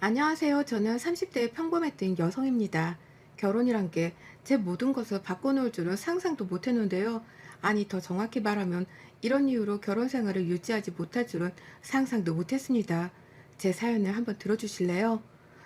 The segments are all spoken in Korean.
안녕하세요. 저는 30대의 평범했던 여성입니다. 결혼이란 게 제 모든 것을 바꿔놓을 줄은 상상도 못했는데요. 아니, 더 정확히 말하면 이런 이유로 결혼 생활을 유지하지 못할 줄은 상상도 못했습니다. 제 사연을 한번 들어주실래요?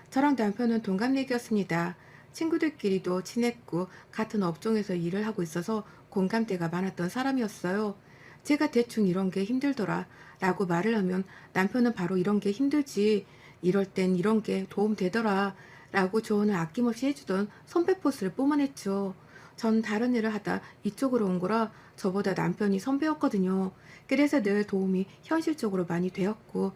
저랑 남편은 동갑내기였습니다. 친구들끼리도 친했고 같은 업종에서 일을 하고 있어서 공감대가 많았던 사람이었어요. 제가 대충 이런 게 힘들더라 라고 말을 하면 남편은 바로 이런 게 힘들지, 이럴 땐 이런 게 도움되더라 라고 조언을 아낌없이 해주던 선배 포스를 뿜어냈죠. 전 다른 일을 하다 이쪽으로 온 거라 저보다 남편이 선배였거든요. 그래서 늘 도움이 현실적으로 많이 되었고,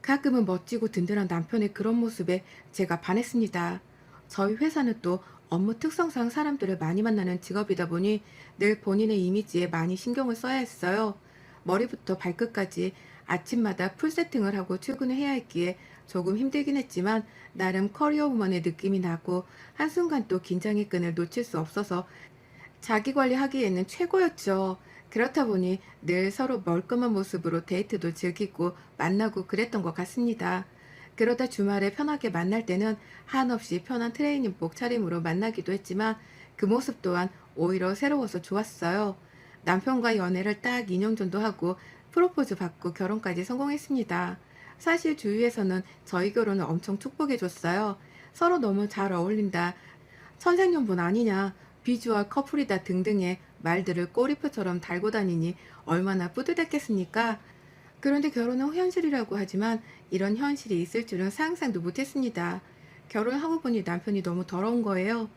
가끔은 멋지고 든든한 남편의 그런 모습에 제가 반했습니다. 저희 회사는 또 업무 특성상 사람들을 많이 만나는 직업이다 보니 늘 본인의 이미지에 많이 신경을 써야 했어요. 머리부터 발끝까지 아침마다 풀 세팅을 하고 출근을 해야 했기에 조금 힘들긴 했지만 나름 커리어 우먼의 느낌이 나고 한순간 또 긴장의 끈을 놓칠 수 없어서 자기 관리하기에는 최고였죠. 그렇다 보니 늘 서로 멀끔한 모습으로 데이트도 즐기고 만나고 그랬던 것 같습니다. 그러다 주말에 편하게 만날 때는 한없이 편한 트레이닝복 차림으로 만나기도 했지만 그 모습 또한 오히려 새로워서 좋았어요. 남편과 연애를 딱 2년 정도 하고 프로포즈 받고 결혼까지 성공했습니다. 사실 주위에서는 저희 결혼을 엄청 축복해줬어요. 서로 너무 잘 어울린다, 천생연분 아니냐, 비주얼 커플이다 등등의 말들을 꼬리표처럼 달고 다니니 얼마나 뿌듯했겠습니까? 그런데 결혼은 현실이라고 하지만 이런 현실이 있을 줄은 상상도 못했습니다. 결혼하고 보니 남편이 너무 더러운 거예요.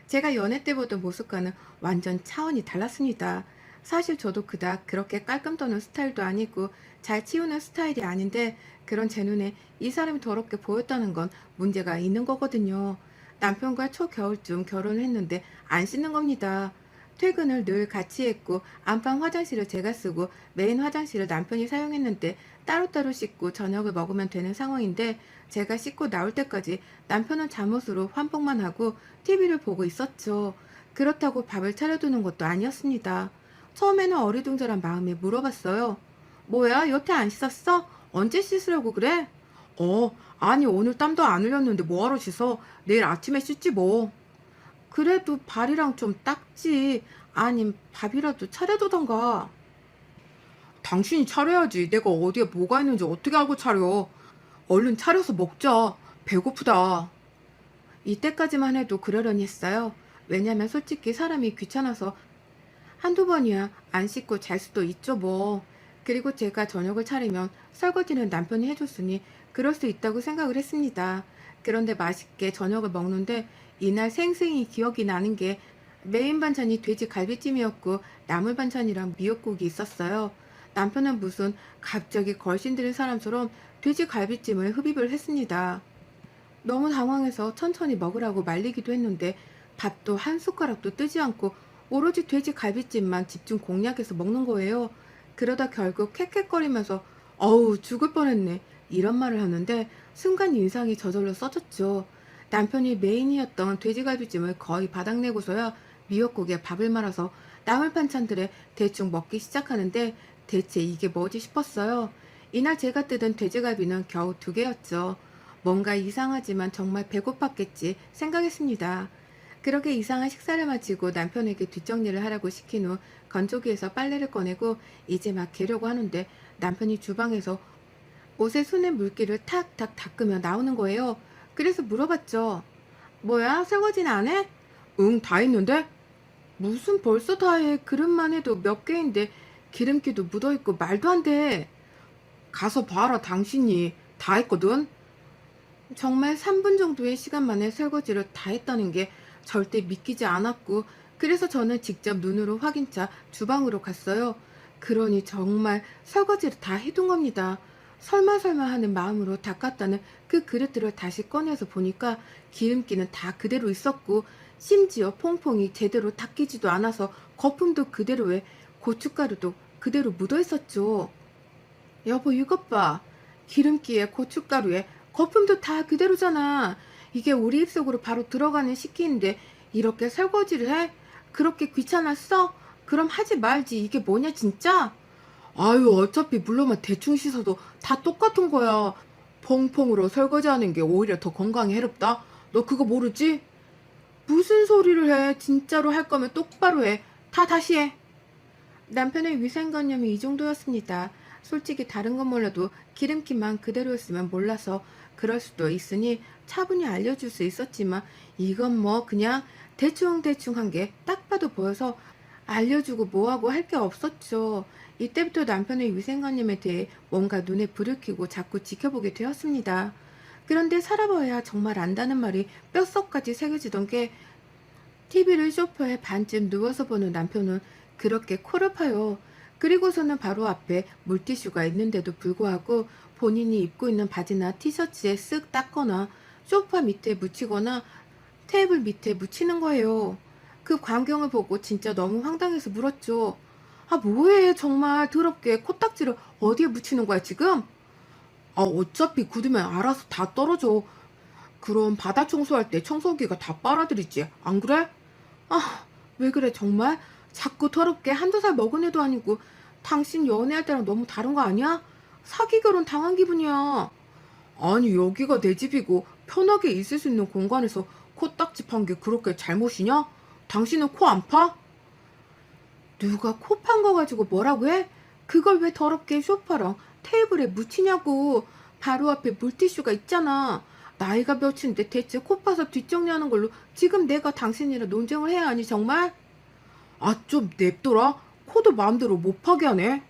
제가 연애 때 보던 모습과는 완전 차원이 달랐습니다. 사실 저도 그닥 그렇게 깔끔 떠는 스타일도 아니고 잘 치우는 스타일이 아닌데, 그런 제 눈에 이 사람이 더럽게 보였다는 건 문제가 있는 거거든요. 남편과 초겨울쯤 결혼을 했는데 안 씻는 겁니다. 퇴근을 늘 같이 했고 안방 화장실을 제가 쓰고 메인 화장실을 남편이 사용했는데 따로따로 씻고 저녁을 먹으면 되는 상황인데, 제가 씻고 나올 때까지 남편은 잠옷으로 환복만 하고 TV를 보고 있었죠. 그렇다고 밥을 차려두는 것도 아니었습니다. 처음에는 어리둥절한 마음에 물어봤어요. 뭐야, 여태 안 씻었어? 언제 씻으려고 그래? 아니, 오늘 땀도 안 흘렸는데 뭐하러 씻어? 내일 아침에 씻지 뭐. 그래도 발이랑 좀 닦지. 아님 밥이라도 차려두던가. 당신이 차려야지. 내가 어디에 뭐가 있는지 어떻게 알고 차려. 얼른 차려서 먹자. 배고프다. 이때까지만 해도 그러려니 했어요. 왜냐면 솔직히 사람이 귀찮아서 한두 번이야 안 씻고 잘 수도 있죠 뭐. 그리고 제가 저녁을 차리면 설거지는 남편이 해줬으니 그럴 수 있다고 생각을 했습니다. 그런데 맛있게 저녁을 먹는데 이날 생생히 기억이 나는 게 메인 반찬이 돼지 갈비찜이었고 나물 반찬이랑 미역국이 있었어요. 남편은 무슨 갑자기 걸신들인 사람처럼 돼지 갈비찜을 흡입을 했습니다. 너무 당황해서 천천히 먹으라고 말리기도 했는데 밥도 한 숟가락도 뜨지 않고 오로지 돼지 갈비찜만 집중 공략해서 먹는 거예요. 그러다 결국 캑캑거리면서 어우 죽을 뻔했네 이런 말을 하는데 순간 인상이 저절로 써졌죠. 남편이 메인이었던 돼지갈비찜을 거의 바닥내고서야 미역국에 밥을 말아서 나물 반찬들에 대충 먹기 시작하는데 대체 이게 뭐지 싶었어요. 이날 제가 뜯은 돼지갈비는 겨우 2개였죠. 뭔가 이상하지만 정말 배고팠겠지 생각했습니다. 그렇게 이상한 식사를 마치고 남편에게 뒷정리를 하라고 시킨 후 건조기에서 빨래를 꺼내고 이제 막 개려고 하는데 남편이 주방에서 옷에 손에 물기를 탁탁 닦으며 나오는 거예요. 그래서 물어봤죠. 뭐야, 설거지는 안 해? 응, 다 했는데? 무슨 벌써 다 해. 그릇만 해도 몇 개인데 기름기도 묻어있고 말도 안 돼. 가서 봐라, 당신이. 다 했거든? 정말 3분 정도의 시간 만에 설거지를 다 했다는 게 절대 믿기지 않았고, 그래서 저는 직접 눈으로 확인차 주방으로 갔어요. 그러니 정말 설거지를 다 해둔 겁니다. 설마 하는 마음으로 닦았다는 그 그릇들을 다시 꺼내서 보니까 기름기는 다 그대로 있었고, 심지어 퐁퐁이 제대로 닦이지도 않아서 거품도 그대로에 고춧가루도 그대로 묻어 있었죠. 여보, 이것 봐. 기름기에 고춧가루에 거품도 다 그대로잖아. 이게 우리 입속으로 바로 들어가는 식기인데 이렇게 설거지를 해? 그렇게 귀찮았어? 그럼 하지 말지. 이게 뭐냐 진짜? 아유, 어차피 물로만 대충 씻어도 다 똑같은 거야. 퐁퐁으로 설거지하는 게 오히려 더 건강에 해롭다. 너 그거 모르지? 무슨 소리를 해. 진짜로 할 거면 똑바로 해. 다 다시 해. 남편의 위생관념이 이 정도였습니다. 솔직히 다른 건 몰라도 기름기만 그대로였으면 몰라서 그럴 수도 있으니 차분히 알려줄 수 있었지만 이건 뭐 그냥 대충대충 한 게 딱 봐도 보여서 알려주고 뭐하고 할 게 없었죠. 이때부터 남편의 위생관념에 대해 뭔가 눈에 불을 켜고 자꾸 지켜보게 되었습니다. 그런데 살아봐야 정말 안다는 말이 뼛속까지 새겨지던 게 TV를 소파에 반쯤 누워서 보는 남편은 그렇게 코를 파요. 그리고서는 바로 앞에 물티슈가 있는데도 불구하고 본인이 입고 있는 바지나 티셔츠에 쓱 닦거나 소파 밑에 묻히거나 테이블 밑에 묻히는 거예요. 그 광경을 보고 진짜 너무 황당해서 물었죠. 아, 뭐해? 정말 더럽게 코딱지를 어디에 묻히는 거야, 지금? 아, 어차피 굳으면 알아서 다 떨어져. 그럼 바닥 청소할 때 청소기가 다 빨아들이지. 안 그래? 아, 왜 그래, 정말? 자꾸 더럽게 한두 살 먹은 애도 아니고, 당신 연애할 때랑 너무 다른 거 아니야? 사기 결혼 당한 기분이야. 아니, 여기가 내 집이고, 편하게 있을 수 있는 공간에서 코딱지 판 게 그렇게 잘못이냐? 당신은 코 안 파? 누가 코 판 거 가지고 뭐라고 해? 그걸 왜 더럽게 소파랑 테이블에 묻히냐고. 바로 앞에 물티슈가 있잖아. 나이가 몇인데 대체 코 파서 뒷정리하는 걸로 지금 내가 당신이랑 논쟁을 해야 하니 정말? 아, 좀 냅둬라. 코도 마음대로 못 파게 하네.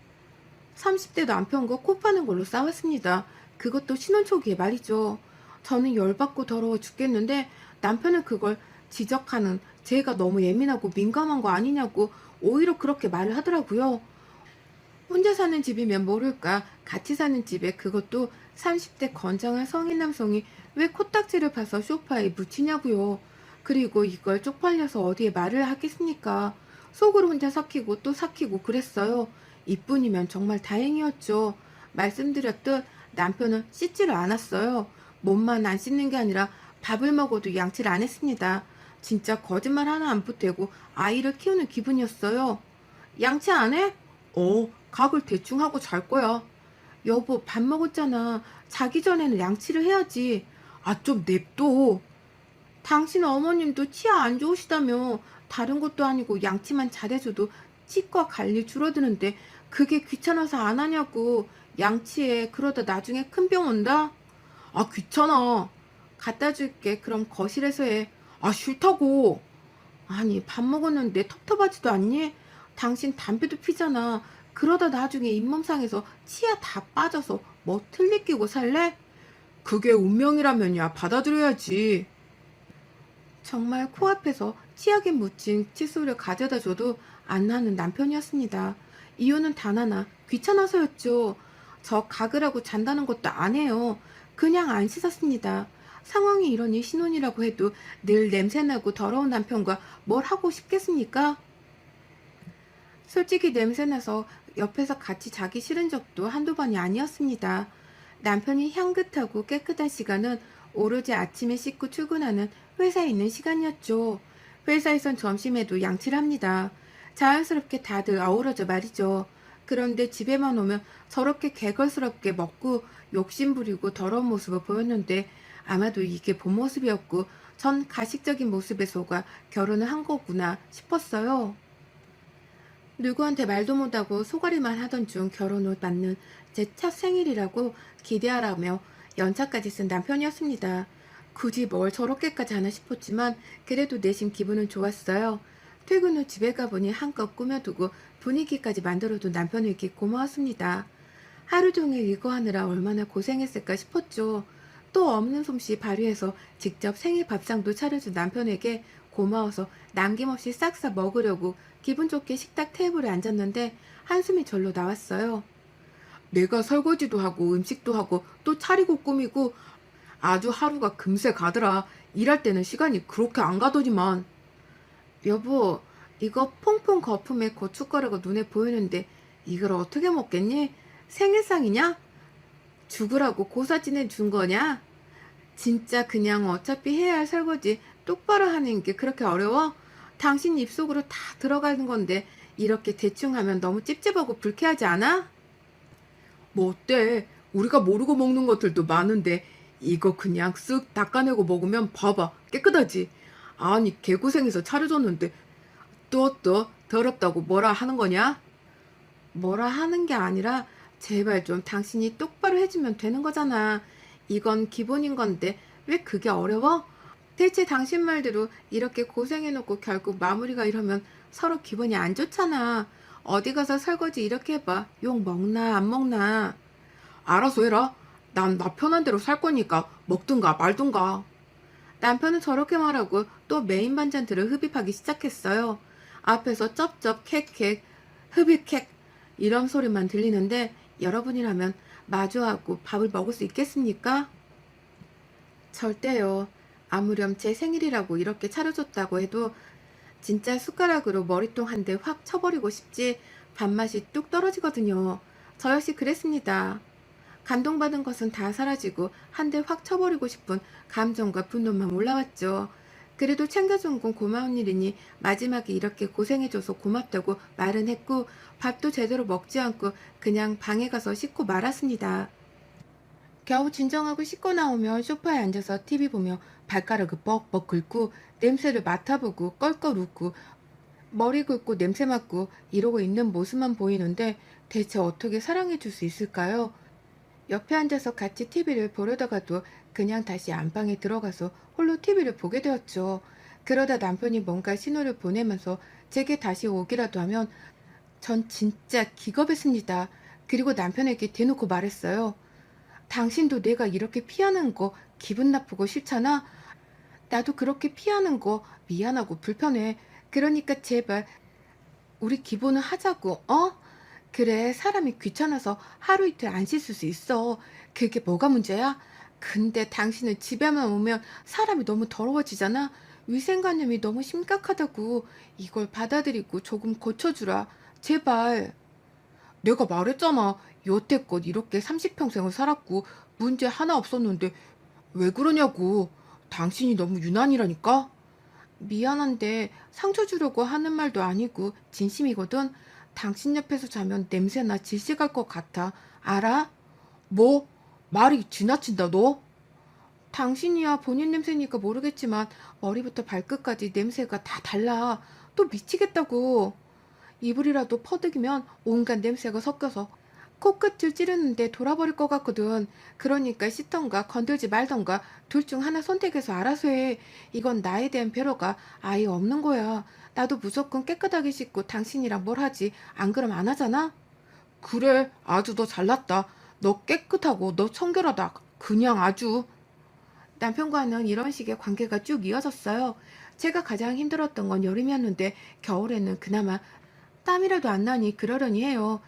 30대 남편과 코 파는 걸로 싸웠습니다. 그것도 신혼 초기에 말이죠. 저는 열받고 더러워 죽겠는데 남편은 그걸 지적하는 제가 너무 예민하고 민감한 거 아니냐고 오히려 그렇게 말을 하더라고요. 혼자 사는 집이면 모를까 같이 사는 집에 그것도 30대 건장한 성인 남성이 왜 코딱지를 파서 소파에 묻히냐고요. 그리고 이걸 쪽팔려서 어디에 말을 하겠습니까? 속으로 혼자 삭히고 또 삭히고 그랬어요. 이뿐이면 정말 다행이었죠. 말씀드렸듯 남편은 씻지를 않았어요. 몸만 안 씻는 게 아니라 밥을 먹어도 양치를 안 했습니다. 진짜 거짓말 하나 안 보태고 아이를 키우는 기분이었어요. 양치 안 해? 각을 대충 하고 잘 거야. 여보, 밥 먹었잖아. 자기 전에는 양치를 해야지. 아, 좀 냅둬. 당신 어머님도 치아 안 좋으시다며. 다른 것도 아니고 양치만 잘해줘도 치과 갈 일 줄어드는데 그게 귀찮아서 안 하냐고. 양치해. 그러다 나중에 큰 병 온다. 아, 귀찮아. 갖다 줄게. 그럼 거실에서 해. 아, 싫다고. 아니, 밥 먹었는데 텁텁하지도 않니? 당신 담배도 피잖아. 그러다 나중에 잇몸 상해서 치아 다 빠져서 뭐 틀니 끼고 살래? 그게 운명이라면야 받아들여야지. 정말 코앞에서 치약에 묻힌 칫솔을 가져다 줘도 안 나는 남편이었습니다. 이유는 단 하나, 귀찮아서였죠. 저 가글하고 잔다는 것도 안 해요. 그냥 안 씻었습니다. 상황이 이러니 신혼이라고 해도 늘 냄새나고 더러운 남편과 뭘 하고 싶겠습니까? 솔직히 냄새나서 옆에서 같이 자기 싫은 적도 한두 번이 아니었습니다. 남편이 향긋하고 깨끗한 시간은 오로지 아침에 씻고 출근하는 회사에 있는 시간이었죠. 회사에선 점심에도 양치를 합니다. 자연스럽게 다들 어우러져 말이죠. 그런데 집에만 오면 저렇게 개걸스럽게 먹고 욕심부리고 더러운 모습을 보였는데 아마도 이게 본 모습이었고 전 가식적인 모습에 속아 결혼을 한 거구나 싶었어요. 누구한테 말도 못하고 소가리만 하던 중 결혼 후 맞는 제 첫 생일이라고 기대하라며 연차까지 쓴 남편이었습니다. 굳이 뭘 저렇게까지 하나 싶었지만 그래도 내심 기분은 좋았어요. 퇴근 후 집에 가보니 한껏 꾸며두고 분위기까지 만들어둔 남편에게 고마웠습니다. 하루 종일 이거 하느라 얼마나 고생했을까 싶었죠. 또 없는 솜씨 발휘해서 직접 생일 밥상도 차려준 남편에게 고마워서 남김없이 싹싹 먹으려고 기분 좋게 식탁 테이블에 앉았는데 한숨이 절로 나왔어요. 내가 설거지도 하고 음식도 하고 또 차리고 꾸미고 아주 하루가 금세 가더라. 일할 때는 시간이 그렇게 안 가더니만. 여보, 이거 퐁퐁 거품에 고춧가루가 눈에 보이는데 이걸 어떻게 먹겠니? 생일상이냐? 죽으라고 고사진해 준 거냐? 진짜 그냥 어차피 해야 할 설거지 똑바로 하는 게 그렇게 어려워? 당신 입속으로 다 들어가는 건데 이렇게 대충 하면 너무 찝찝하고 불쾌하지 않아? 뭐 어때? 우리가 모르고 먹는 것들도 많은데 이거 그냥 쓱 닦아내고 먹으면 봐봐 깨끗하지. 아니 개고생해서 차려줬는데 또 더럽다고 뭐라 하는 거냐? 뭐라 하는 게 아니라 제발 좀 당신이 똑바로 해주면 되는 거잖아. 이건 기본인 건데 왜 그게 어려워? 대체 당신 말대로 이렇게 고생해놓고 결국 마무리가 이러면 서로 기분이 안 좋잖아. 어디 가서 설거지 이렇게 해봐. 욕 먹나 안 먹나. 알아서 해라. 난 나 편한 대로 살 거니까 먹든가 말든가. 남편은 저렇게 말하고 또 메인 반찬들을 흡입하기 시작했어요. 앞에서 쩝쩝 캑캑 흡입캑 이런 소리만 들리는데 여러분이라면 마주하고 밥을 먹을 수 있겠습니까? 절대요. 아무렴 제 생일이라고 이렇게 차려줬다고 해도 진짜 숟가락으로 머리통 한 대 확 쳐버리고 싶지 밥맛이 뚝 떨어지거든요. 저 역시 그랬습니다. 감동받은 것은 다 사라지고 한 대 확 쳐버리고 싶은 감정과 분노만 올라왔죠. 그래도 챙겨준 건 고마운 일이니 마지막에 이렇게 고생해줘서 고맙다고 말은 했고 밥도 제대로 먹지 않고 그냥 방에 가서 씻고 말았습니다. 겨우 진정하고 씻고 나오면 소파에 앉아서 TV 보며 발가락을 뻑뻑 긁고 냄새를 맡아보고 껄껄 웃고 머리 긁고 냄새 맡고 이러고 있는 모습만 보이는데 대체 어떻게 사랑해 줄 수 있을까요? 옆에 앉아서 같이 TV를 보려다가도 그냥 다시 안방에 들어가서 홀로 TV를 보게 되었죠. 그러다 남편이 뭔가 신호를 보내면서 제게 다시 오기라도 하면 전 진짜 기겁했습니다. 그리고 남편에게 대놓고 말했어요. 당신도 내가 이렇게 피하는 거 기분 나쁘고 싫잖아? 나도 그렇게 피하는 거 미안하고 불편해. 그러니까 제발 우리 기본은 하자고, 어? 그래, 사람이 귀찮아서 하루 이틀 안 씻을 수 있어. 그게 뭐가 문제야? 근데 당신은 집에만 오면 사람이 너무 더러워지잖아. 위생관념이 너무 심각하다고. 이걸 받아들이고 조금 고쳐주라. 제발. 내가 말했잖아. 여태껏 이렇게 30평생을 살았고 문제 하나 없었는데 왜 그러냐고. 당신이 너무 유난이라니까? 미안한데 상처 주려고 하는 말도 아니고 진심이거든. 당신 옆에서 자면 냄새나 질식할 것 같아. 알아? 뭐? 말이 지나친다 너? 당신이야 본인 냄새니까 모르겠지만 머리부터 발끝까지 냄새가 다 달라. 또 미치겠다고. 이불이라도 퍼득이면 온갖 냄새가 섞여서 코끝을 찌르는데 돌아버릴 것 같거든. 그러니까 씻던가 건들지 말던가 둘 중 하나 선택해서 알아서 해. 이건 나에 대한 배려가 아예 없는 거야. 나도 무조건 깨끗하게 씻고 당신이랑 뭘 하지. 안 그럼 안 하잖아? 그래, 아주 너 잘났다. 너 깨끗하고 너 청결하다. 그냥 아주. 남편과는 이런 식의 관계가 쭉 이어졌어요. 제가 가장 힘들었던 건 여름이었는데 겨울에는 그나마 땀이라도 안 나니 그러려니 해요.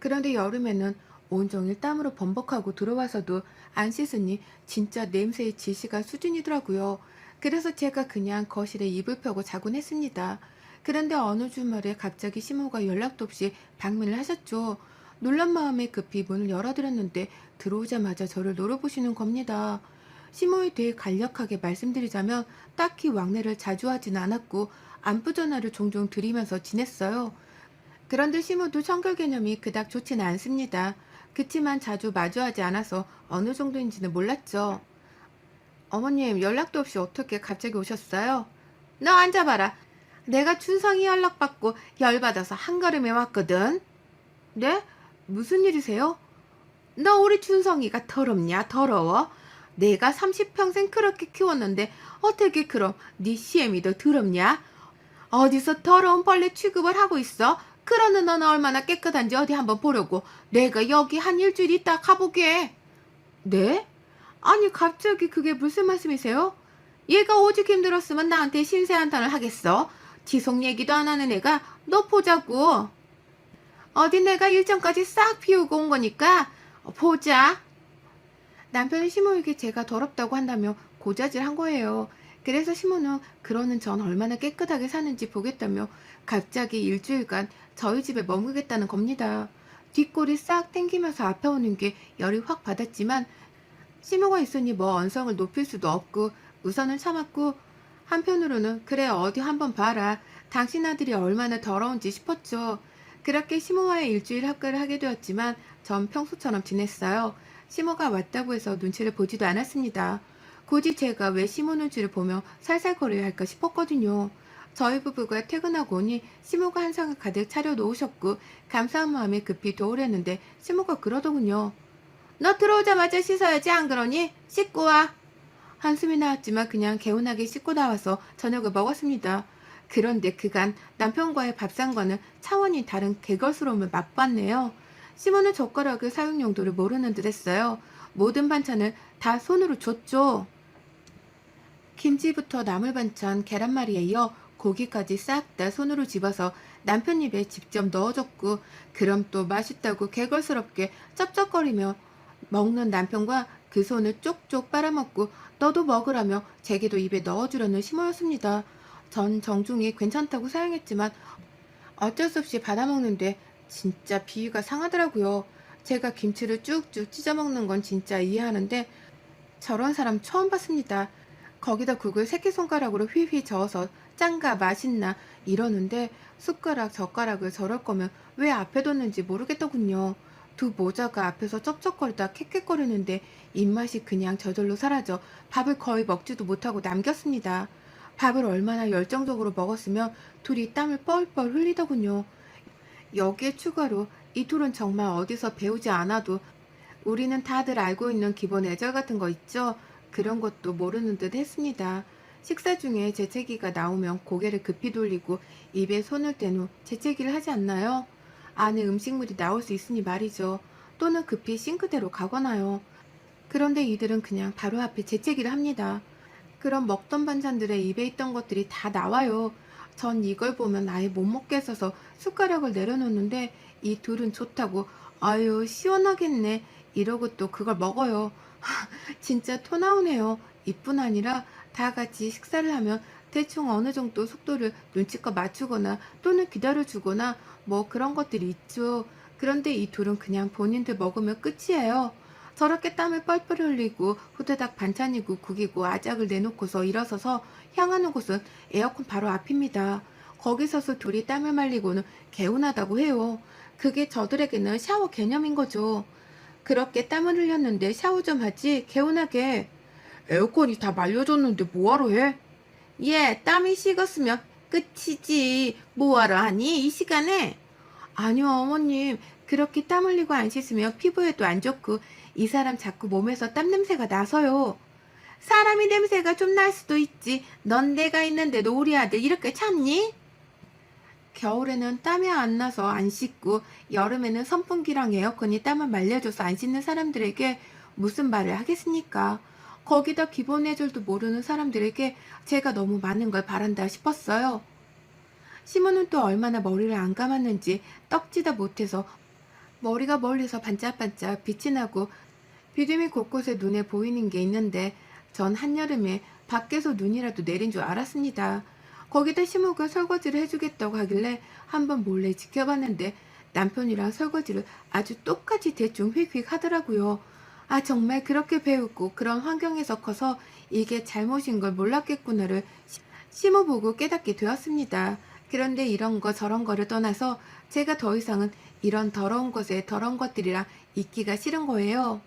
그런데 여름에는 온종일 땀으로 범벅하고 들어와서도 안 씻으니 진짜 냄새의 지시가 수준이더라고요. 그래서 제가 그냥 거실에 이불 펴고 자곤 했습니다. 그런데 어느 주말에 갑자기 시모가 연락도 없이 방문을 하셨죠. 놀란 마음에 급히 문을 열어드렸는데 들어오자마자 저를 노려보시는 겁니다. 시모에 대해 간략하게 말씀드리자면 딱히 왕래를 자주 하진 않았고 안부 전화를 종종 드리면서 지냈어요. 그런데 시모도 청결 개념이 그닥 좋지는 않습니다. 그치만 자주 마주하지 않아서 어느 정도인지는 몰랐죠. 어머님 연락도 없이 어떻게 갑자기 오셨어요? 너 앉아봐라. 내가 춘성이 연락받고 열받아서 한걸음에 왔거든. 네? 무슨 일이세요? 너 우리 춘성이가 더럽냐 더러워? 내가 30평생 그렇게 키웠는데 어떻게 그럼 네 시애미 도 더럽냐? 어디서 더러운 벌레 취급을 하고 있어? 그러는 너는 얼마나 깨끗한지 어디 한번 보려고. 내가 여기 한 일주일 있다 가보게. 네? 아니 갑자기 그게 무슨 말씀이세요? 얘가 오직 힘들었으면 나한테 신세한탄을 하겠어. 지속 얘기도 안 하는 애가 너 보자고. 어디 내가 일정까지 싹 비우고 온 거니까 보자. 남편이 시모에게 제가 더럽다고 한다며 고자질한 거예요. 그래서 시모는 그러는 전 얼마나 깨끗하게 사는지 보겠다며 갑자기 일주일간 저희 집에 머무르겠다는 겁니다. 뒷골이 싹 땡기면서 아파오는 게 열이 확 받았지만 시모가 있으니 뭐 언성을 높일 수도 없고 우선은 참았고 한편으로는 그래 어디 한번 봐라. 당신 아들이 얼마나 더러운지 싶었죠. 그렇게 시모와의 일주일 학교를 하게 되었지만 전 평소처럼 지냈어요. 시모가 왔다고 해서 눈치를 보지도 않았습니다. 굳이 제가 왜 시모 눈치를 보며 살살거려야 할까 싶었거든요. 저희 부부가 퇴근하고 오니 시모가 한상을 가득 차려 놓으셨고 감사한 마음에 급히 도우려는데 시모가 그러더군요. 너 들어오자마자 씻어야지 안 그러니? 씻고 와. 한숨이 나왔지만 그냥 개운하게 씻고 나와서 저녁을 먹었습니다. 그런데 그간 남편과의 밥상과는 차원이 다른 개걸스러움을 맛봤네요. 시모는 젓가락의 사용 용도를 모르는 듯 했어요. 모든 반찬을 다 손으로 줬죠. 김치부터 나물 반찬, 계란말이에 이어 고기까지 싹 다 손으로 집어서 남편 입에 직접 넣어줬고, 그럼 또 맛있다고 개걸스럽게 쩝쩝거리며 먹는 남편과 그 손을 쪽쪽 빨아먹고 너도 먹으라며 제게도 입에 넣어주려는 시모였습니다. 전 정중히 괜찮다고 사용했지만 어쩔 수 없이 받아먹는데 진짜 비위가 상하더라고요. 제가 김치를 쭉쭉 찢어먹는 건 진짜 이해하는데 저런 사람 처음 봤습니다. 거기다 국을 새끼손가락으로 휘휘 저어서 짠가 맛있나 이러는데 숟가락 젓가락을 저럴 거면 왜 앞에 뒀는지 모르겠더군요. 두 모자가 앞에서 쩝쩝거리다 캑캑거리는데 입맛이 그냥 저절로 사라져 밥을 거의 먹지도 못하고 남겼습니다. 밥을 얼마나 열정적으로 먹었으면 둘이 땀을 뻘뻘 흘리더군요. 여기에 추가로 이 둘은 정말 어디서 배우지 않아도 우리는 다들 알고 있는 기본 애절 같은 거 있죠? 그런 것도 모르는 듯 했습니다. 식사 중에 재채기가 나오면 고개를 급히 돌리고 입에 손을 댄 후 재채기를 하지 않나요? 안에 음식물이 나올 수 있으니 말이죠. 또는 급히 싱크대로 가거나요. 그런데 이들은 그냥 바로 앞에 재채기를 합니다. 그럼 먹던 반찬들에 입에 있던 것들이 다 나와요. 전 이걸 보면 아예 못 먹겠어서 숟가락을 내려놓는데 이 둘은 좋다고 아유 시원하겠네 이러고 또 그걸 먹어요. 진짜 토 나오네요. 이뿐 아니라 다 같이 식사를 하면 대충 어느 정도 속도를 눈치껏 맞추거나 또는 기다려주거나 뭐 그런 것들이 있죠. 그런데 이 둘은 그냥 본인들 먹으면 끝이에요. 저렇게 땀을 뻘뻘 흘리고 후다닥 반찬이고 국이고 아작을 내놓고서 일어서서 향하는 곳은 에어컨 바로 앞입니다. 거기 서서 둘이 땀을 말리고는 개운하다고 해요. 그게 저들에게는 샤워 개념인 거죠. 그렇게 땀을 흘렸는데 샤워 좀 하지 개운하게. 에어컨이 다 말려졌는데 뭐하러 해? 얘 땀이 식었으면 끝이지 뭐하러 하니 이 시간에? 아니요 어머님 그렇게 땀 흘리고 안 씻으면 피부에도 안 좋고 이 사람 자꾸 몸에서 땀 냄새가 나서요. 사람이 냄새가 좀 날 수도 있지. 넌 내가 있는데도 우리 아들 이렇게 참니? 겨울에는 땀이 안 나서 안 씻고 여름에는 선풍기랑 에어컨이 땀을 말려줘서 안 씻는 사람들에게 무슨 말을 하겠습니까? 거기다 기본 예절도 모르는 사람들에게 제가 너무 많은 걸 바란다 싶었어요. 시모는 또 얼마나 머리를 안 감았는지 떡지다 못해서 머리가 멀리서 반짝반짝 빛이 나고 비듬이 곳곳에 눈에 보이는 게 있는데 전 한여름에 밖에서 눈이라도 내린 줄 알았습니다. 거기다 시모가 설거지를 해주겠다고 하길래 한번 몰래 지켜봤는데 남편이랑 설거지를 아주 똑같이 대충 휙휙 하더라고요. 아 정말 그렇게 배우고 그런 환경에서 커서 이게 잘못인 걸 몰랐겠구나를 시모 보고 깨닫게 되었습니다. 그런데 이런 거 저런 거를 떠나서 제가 더 이상은 이런 더러운 곳에 더러운 것들이랑 있기가 싫은 거예요.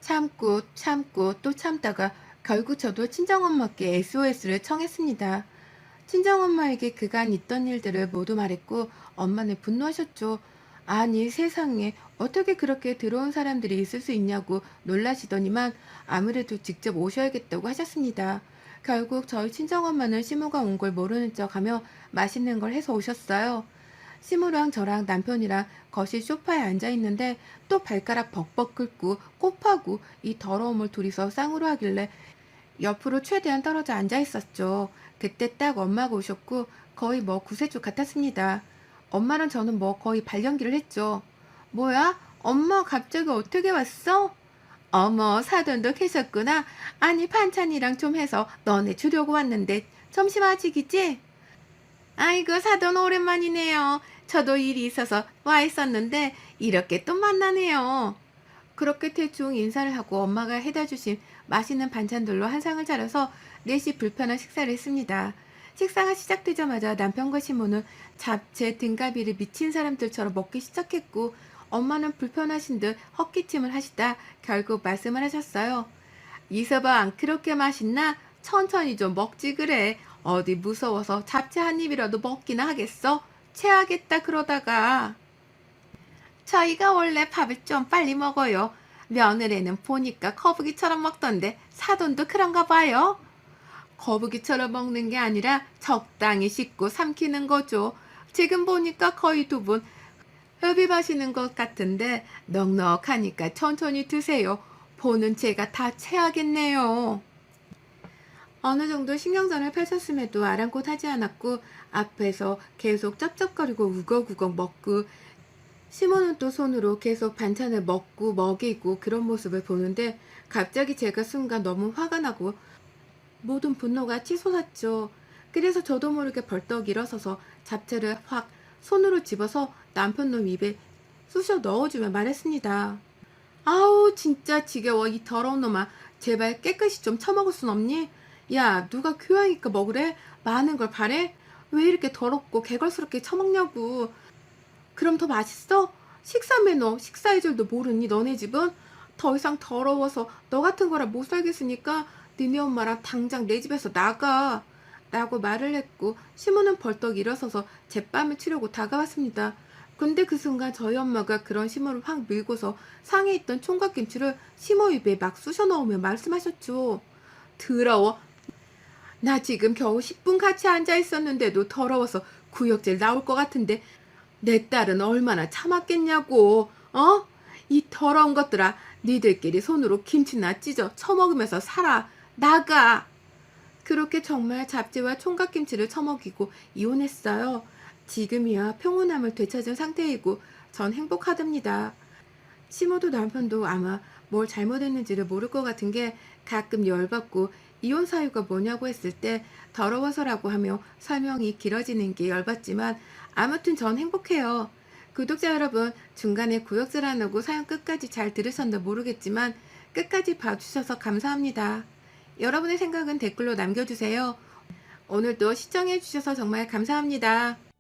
참고 참고 또 참다가 결국 저도 친정엄마께 SOS를 청했습니다. 친정엄마에게 그간 있던 일들을 모두 말했고 엄마는 분노하셨죠. 아니 세상에 어떻게 그렇게 더러운 사람들이 있을 수 있냐고 놀라시더니만 아무래도 직접 오셔야겠다고 하셨습니다. 결국 저희 친정엄마는 시모가 온 걸 모르는 척하며 맛있는 걸 해서 오셨어요. 시모랑 저랑 남편이랑 거실 소파에 앉아 있는데 또 발가락 벅벅 긁고 꼽하고 이 더러움을 둘이서 쌍으로 하길래 옆으로 최대한 떨어져 앉아 있었죠. 그때 딱 엄마가 오셨고 거의 뭐 구세주 같았습니다. 엄마랑 저는 뭐 거의 발연기를 했죠. 뭐야? 엄마 갑자기 어떻게 왔어? 어머 사돈도 계셨구나. 아니 반찬이랑 좀 해서 너네 주려고 왔는데 점심 아직이지? 아이고 사돈 오랜만이네요. 저도 일이 있어서 와 있었는데 이렇게 또 만나네요. 그렇게 대충 인사를 하고 엄마가 해다 주신 맛있는 반찬들로 한 상을 차려서 넷이 불편한 식사를 했습니다. 식사가 시작되자마자 남편과 시모는 잡채 등갈비를 미친 사람들처럼 먹기 시작했고 엄마는 불편하신 듯 헛기침을 하시다 결국 말씀을 하셨어요. 이서방 그렇게 맛있나? 천천히 좀 먹지 그래. 어디 무서워서 잡채 한 입이라도 먹기나 하겠어? 체하겠다 그러다가. 저희가 원래 밥을 좀 빨리 먹어요. 며느리는 보니까 거북이처럼 먹던데 사돈도 그런가 봐요. 거북이처럼 먹는 게 아니라 적당히 씹고 삼키는 거죠. 지금 보니까 거의 두 분 흡입하시는 것 같은데 넉넉하니까 천천히 드세요. 보는 제가 다 체하겠네요. 어느 정도 신경전을 펼쳤음에도 아랑곳하지 않았고 앞에서 계속 쩝쩝거리고 우걱우걱 먹고 시모는 또 손으로 계속 반찬을 먹고 먹이고 그런 모습을 보는데 갑자기 제가 순간 너무 화가 나고 모든 분노가 치솟았죠. 그래서 저도 모르게 벌떡 일어서서 잡채를 확 손으로 집어서 남편 놈 입에 쑤셔 넣어주며 말했습니다. 아우 진짜 지겨워 이 더러운 놈아. 제발 깨끗이 좀 처먹을 순 없니? 야 누가 교양있게 먹으래? 많은 걸 바래? 왜 이렇게 더럽고 개걸스럽게 처먹냐고. 그럼 더 맛있어? 식사 매너 식사의 줄도 모르니 너네 집은? 더 이상 더러워서 너 같은 거라 못 살겠으니까 니네 엄마랑 당장 내 집에서 나가 라고 말을 했고 시모는 벌떡 일어서서 제뺨을 치려고 다가왔습니다. 근데 그 순간 저희 엄마가 그런 시모를 확 밀고서 상에 있던 총각김치를 시모 입에 막 쑤셔 넣으며 말씀하셨죠. 더러워. 나 지금 겨우 10분 같이 앉아 있었는데도 더러워서 구역질 나올 것 같은데 내 딸은 얼마나 참았겠냐고. 어? 이 더러운 것들아. 니들끼리 손으로 김치나 찢어 처먹으면서 살아. 나가. 그렇게 정말 잡채와 총각김치를 처먹이고 이혼했어요. 지금이야 평온함을 되찾은 상태이고 전 행복하답니다. 시모도 남편도 아마 뭘 잘못했는지를 모를 것 같은 게 가끔 열받고 이혼 사유가 뭐냐고 했을 때 더러워서라고 하며 설명이 길어지는 게 열받지만 아무튼 전 행복해요. 구독자 여러분 중간에 구역질 안 하고 사연 끝까지 잘 들으셨나 모르겠지만 끝까지 봐주셔서 감사합니다. 여러분의 생각은 댓글로 남겨주세요. 오늘도 시청해주셔서 정말 감사합니다.